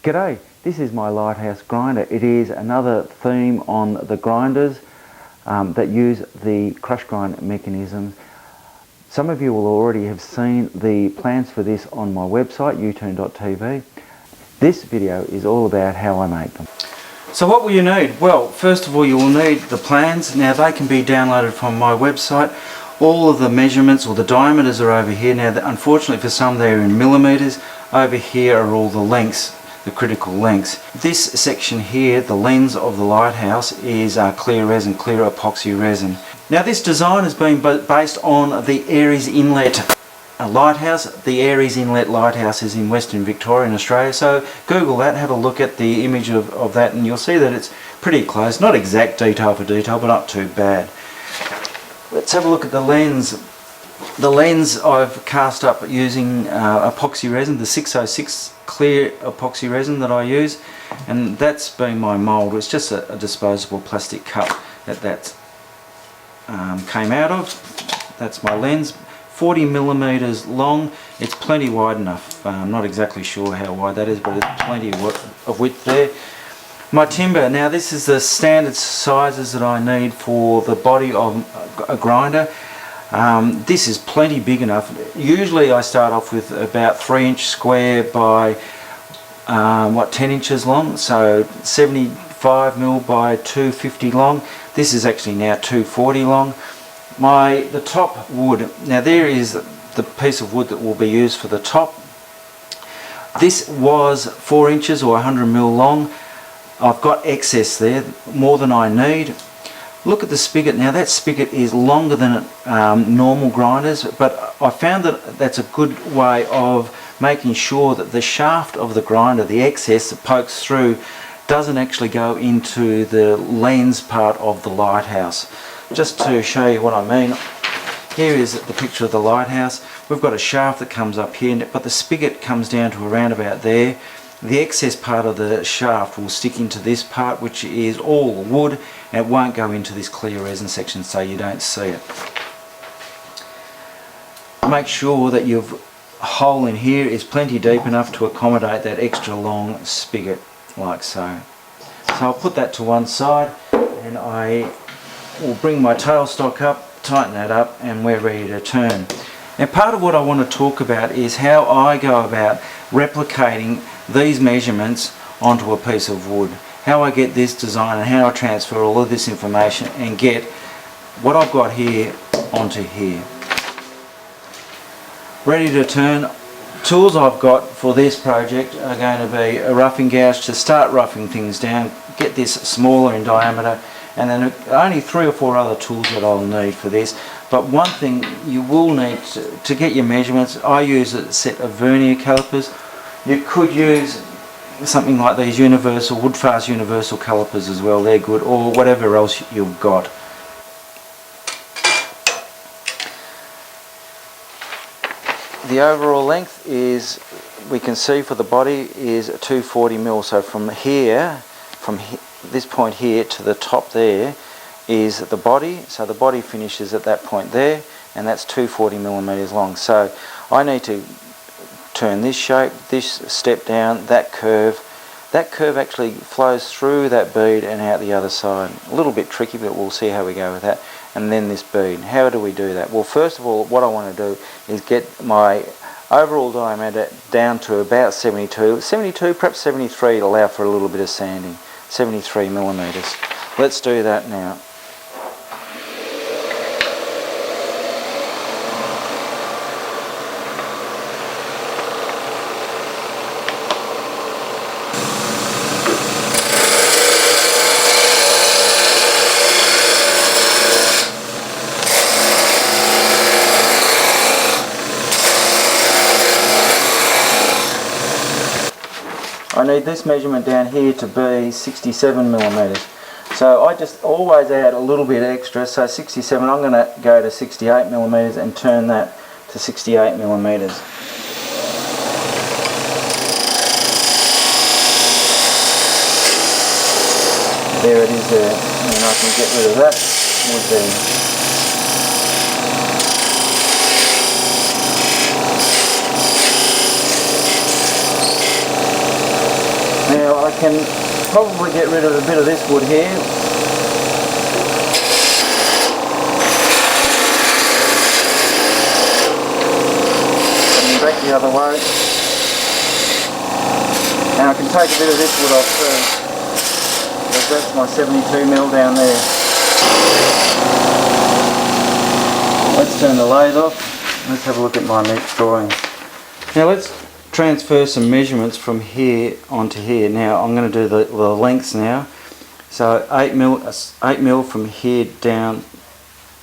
G'day, this is my lighthouse grinder. It is another theme on the grinders that use the crush grind mechanism. Some of you will already have seen the plans for this on my website, uturn.tv. This video is all about how I make them. So what will you need? Well, first of all you will need the plans. Now they can be downloaded from my website. All of the measurements or the diameters are over here. Now unfortunately for some they're in millimeters. Over here are all the lengths, the critical lengths. This section here, the lens of the lighthouse, is clear resin, clear epoxy resin. Now this design has been based on the Aries Inlet lighthouse. The Aries Inlet lighthouse is in Western Victoria in Australia, so Google that, have a look at the image of that and you'll see that it's pretty close. Not exact detail for detail, but not too bad. Let's have a look at the lens. The lens I've cast up using epoxy resin, the 606 clear epoxy resin that I use, and that's been my mould. It's just a disposable plastic cup that came out of. That's my lens, 40 millimeters long. It's plenty wide enough. I'm not exactly sure how wide that is, but it's plenty of width there. My timber, now this is the standard sizes that I need for the body of a grinder. This is plenty big enough. Usually I start off with about 3-inch square by 10 inches long, so 75 mil by 250 long. This is actually now 240 long. The top wood, now there is the piece of wood that will be used for the top. This was 4 inches or 100 mil long. I've got excess there, more than I need. Look at the spigot. Now that spigot is longer than normal grinders, but I found that that's a good way of making sure that the shaft of the grinder, the excess that pokes through, doesn't actually go into the lens part of the lighthouse. Just to show you what I mean, here is the picture of the lighthouse. We've got a shaft that comes up here, but the spigot comes down to around about there. The excess part of the shaft will stick into this part, which is all wood, and it won't go into this clear resin section so you don't see it. Make sure that your hole in here is plenty deep enough to accommodate that extra long spigot, like so. So I'll put that to one side and I will bring my tailstock up, tighten that up, and we're ready to turn. Now part of what I want to talk about is how I go about replicating these measurements onto a piece of wood. How I get this design and how I transfer all of this information and get what I've got here onto here. Ready to turn. Tools I've got for this project are going to be a roughing gouge to start roughing things down, get this smaller in diameter, and then only 3 or 4 other tools that I'll need for this. But one thing you will need to get your measurements, I use a set of vernier calipers. You could use something like these Woodfast universal calipers as well, they're good, or whatever else you've got. The overall length is, we can see for the body, is 240 mil. So from this point here to the top there is the body. So the body finishes at that point there, and that's 240 millimeters long. So I need to turn this shape, this step down, that curve. That curve actually flows through that bead and out the other side. A little bit tricky, but we'll see how we go with that. And then this bead. How do we do that? Well, first of all, what I want to do is get my overall diameter down to about 72, perhaps 73 to allow for a little bit of sanding. 73 millimeters. Let's do that now. I need this measurement down here to be 67 millimeters. So I just always add a little bit extra, so 67, I'm going to go to 68 millimeters and turn that to 68 millimeters. There it is there, and I can get rid of that wood there. can probably get rid of a bit of this wood here. And back the other way. And I can take a bit of this wood off too. Because that's my 72mm down there. Let's turn the lathe off. Let's have a look at my next drawings. Now let's transfer some measurements from here onto here. Now I'm going to do the lengths now. So 8mm from here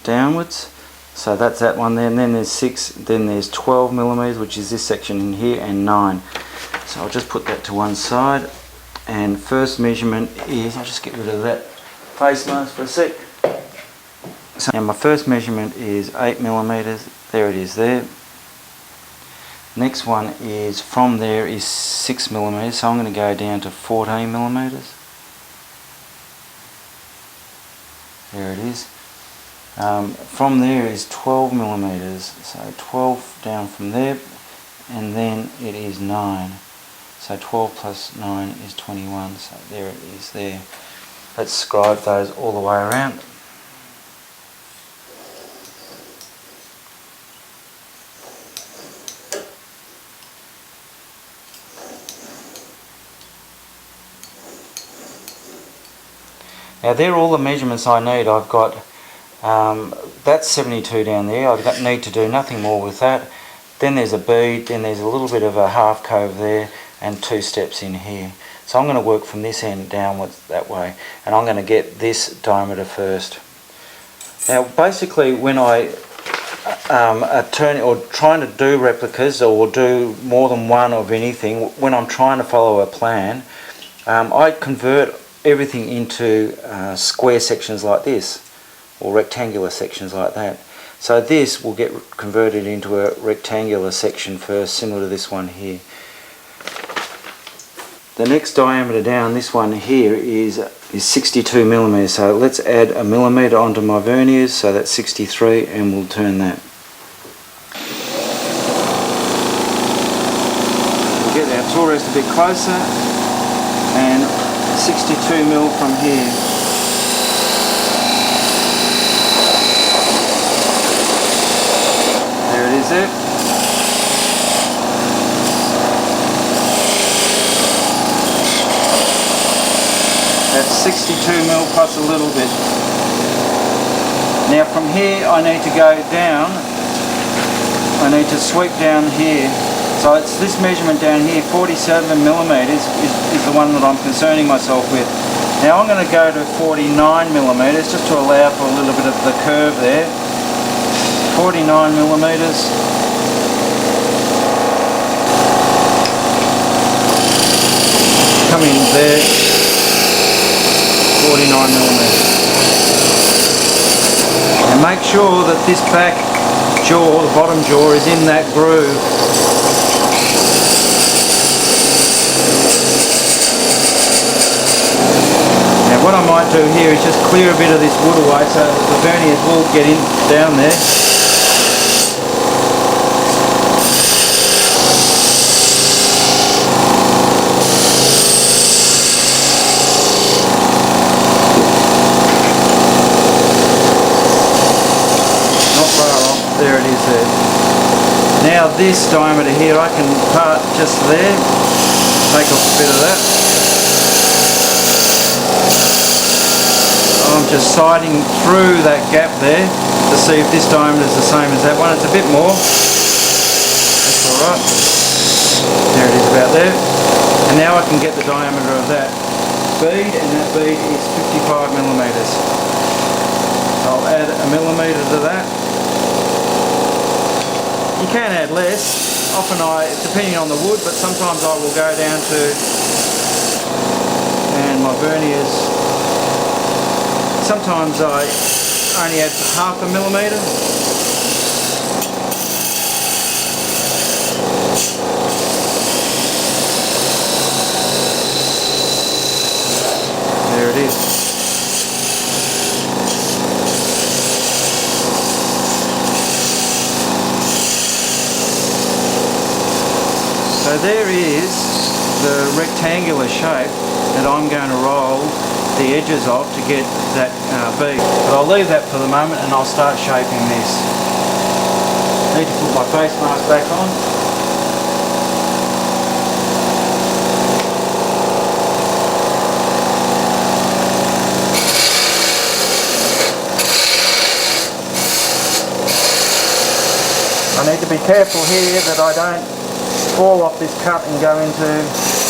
downwards. So that's that one there. And then there's 6. Then there's 12mm, which is this section in here, and 9. So I'll just put that to one side. And first measurement is, I'll just get rid of that face mask for a sec. So now my first measurement is 8mm. There it is there. Next one is, from there is 6mm, so I'm going to go down to 14mm. There it is. From there is 12mm, so 12 down from there, and then it is 9. So 12 plus 9 is 21, so there it is there. Let's scribe those all the way around. Now they're all the measurements I need. I've got, that's 72 down there. I need to do nothing more with that. Then there's a bead, then there's a little bit of a half cove there, and 2 steps in here. So I'm going to work from this end downwards that way, and I'm going to get this diameter first. Now basically when I turn or trying to do replicas or do more than one of anything, when I'm trying to follow a plan, I convert everything into square sections like this, or rectangular sections like that. So this will get converted into a rectangular section first, similar to this one here. The next diameter down, this one here, is 62mm. So let's add a millimetre onto my verniers, so that's 63, and we'll turn that. We'll get our tool rest a bit closer, and 62mm from here. There it is there. That's 62mm plus a little bit. Now from here I need to go down, I need to sweep down here. So it's this measurement down here, 47mm is the one that I'm concerning myself with. Now I'm going to go to 49mm just to allow for a little bit of the curve there. 49mm. Come in there. 49mm. And make sure that this back jaw, the bottom jaw, is in that groove. Now what I might do here is just clear a bit of this wood away so that the verniers will get in down there. There it is there. Now this diameter here I can part just there, take off a bit of that. I'm just sighting through that gap there to see if this diameter is the same as that one. It's a bit more. That's alright. There it is about there. And now I can get the diameter of that bead, and that bead is 55mm. I'll add a millimetre to that. You can add less, often depending on the wood, but sometimes I will go down to, and my verniers, sometimes I only add half a millimetre. There it is. So there is the rectangular shape that I'm going to roll the edges of to get that bead. But I'll leave that for the moment and I'll start shaping this. Need to put my face mask back on. I need to be careful here that I don't fall off this cut and go into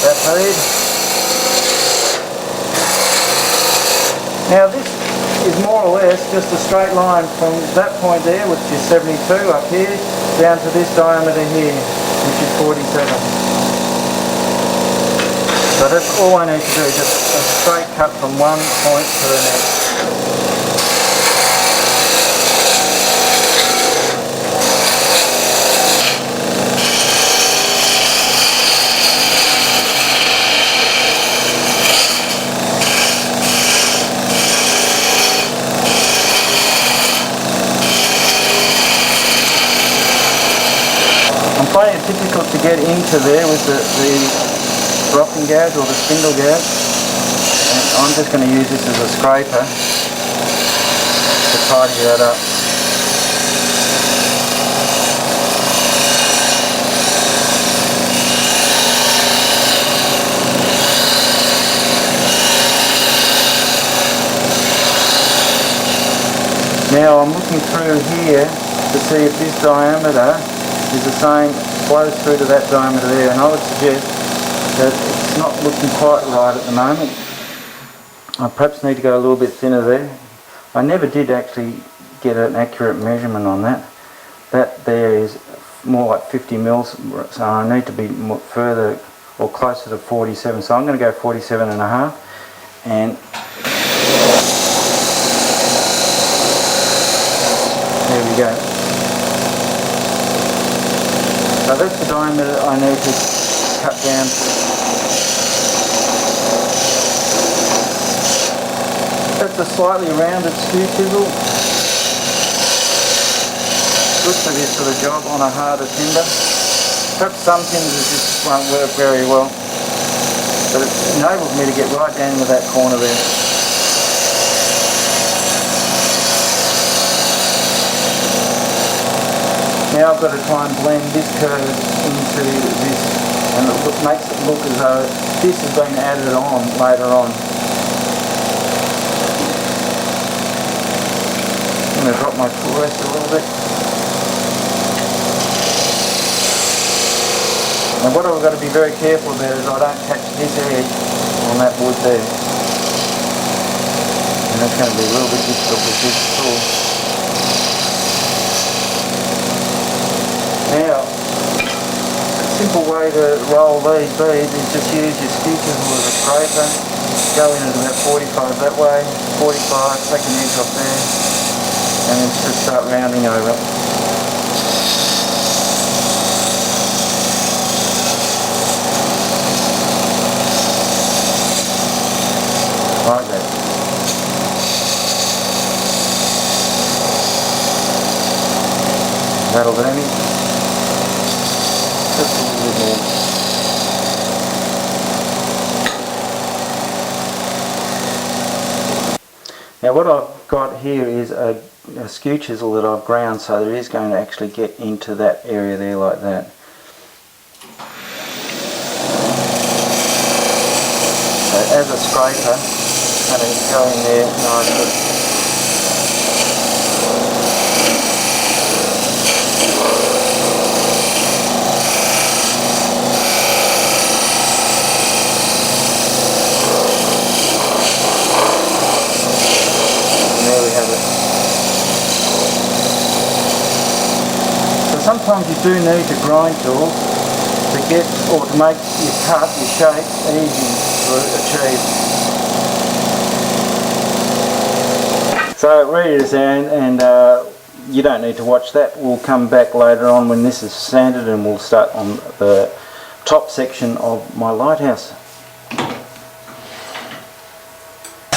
that bead. Now this is more or less just a straight line from that point there, which is 72 up here, down to this diameter here, which is 47. So that's all I need to do, just a straight cut from one point to the next. I'm finding it difficult to get into there with the rocking gouge or the spindle gouge, and I'm just going to use this as a scraper to tidy that up. Now I'm looking through here to see if this diameter is the same, flows through to that diameter there, and I would suggest that it's not looking quite right at the moment. I perhaps need to go a little bit thinner there. I never did actually get an accurate measurement on that. That there is more like 50 mils, so I need to be more further or closer to 47, so I'm going to go 47 and a half, and there we go. So that's the diameter I need to cut down to. That's a slightly rounded skew chisel. Good for this sort of job on a harder timber. Perhaps some timbers just won't work very well, but it enables me to get right down into that corner there. Now I've got to try and blend this curve into this, and it makes it look as though this has been added on later on. I'm going to drop my tool rest a little bit. And what I've got to be very careful about is I don't catch this edge on that wood there. And that's going to be a little bit difficult with this tool. Now, a simple way to roll these beads is just use your skew chisel as a scraper, go in at about 45 that way, 45, take an edge off there, and then just start rounding over. Like that. That'll do me. Just a little bit more. Now what I've got here is a skew chisel that I've ground, so that it is going to actually get into that area there like that. So as a scraper, I'm going to go in there nicely. Sometimes you do need a grind tool to get, or to make your cut, your shape easy to achieve. So ready to sand, and you don't need to watch that. We'll come back later on when this is sanded and we'll start on the top section of my lighthouse.